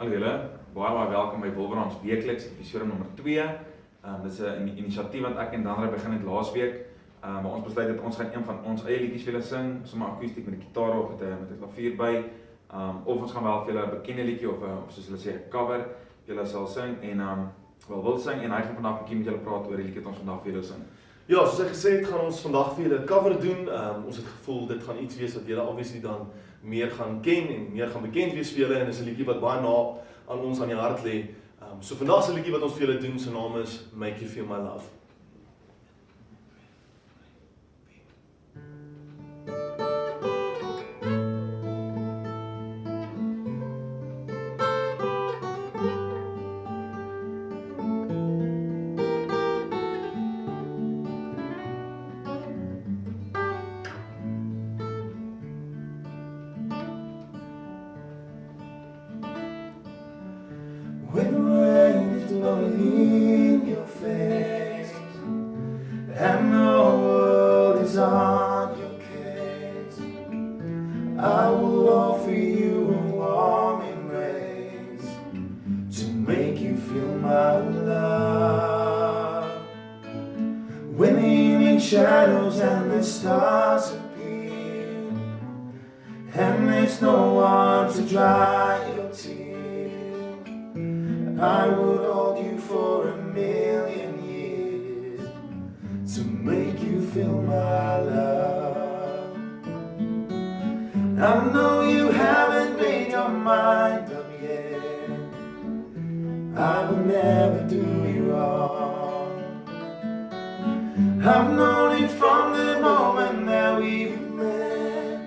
Hallo julle, baie welkom by Wilbrahms Weekliks episode nommer 2. Dit is 'n inisiatief wat ek en Dandra begin het laasweek. Maar ons besluit dat ons gaan een van ons eie liedjies vir julle sing, sommer akoestiek met 'n gitaar of met 'n klavier by. Of ons gaan wel vir julle 'n bekende liedjie of soos hulle sê 'n cover julle sal sing en wil sing en hy gaan vandag 'n bietjie met julle praat oor die liedjie wat ons vandag vir julle sing. Ja, soos ek gesê het, gaan ons vandag vir julle 'n cover doen. Ons het gevoel dit gaan iets wees wat julle obviously dan meer gaan ken en meer gaan bekend wees vir julle en dis 'n liedjie wat baie na aan ons aan die hart lê. So vandag se liedjie wat ons vir julle doen, se naam is Make You Feel My Love. When rain is blowing in your face and the world is on your case, I will offer you a warm embrace to make you feel my love. When the evening shadows and the stars appear and there's no one to dry your tears, I would hold you for 1,000,000 years to make you feel my love. I know you haven't made your mind up yet. I will never do you wrong. I've known it from the moment that we met.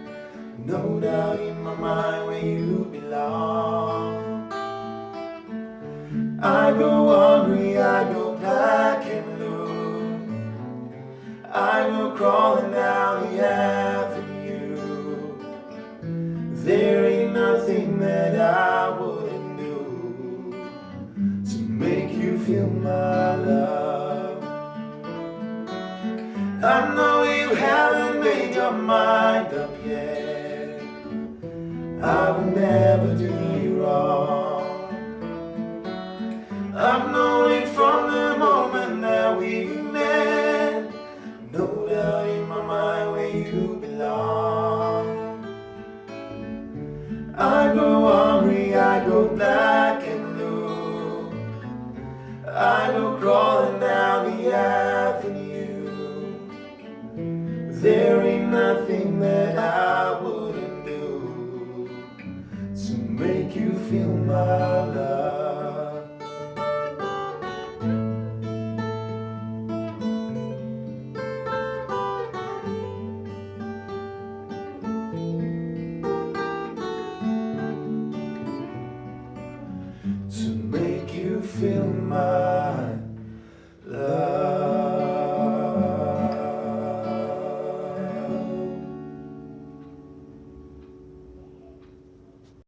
No doubt in my mind where you belong. I go hungry, I go black and blue. I go crawling down the avenue. There ain't nothing that I wouldn't do to make you feel my love. I know you haven't made your mind up yet. I will never do you wrong. I've known it from the moment that we met. No doubt in my mind where you belong. I go hungry, I go black and blue. I go crawling down the avenue. There ain't nothing that I wouldn't do to make you feel my love. To make you feel my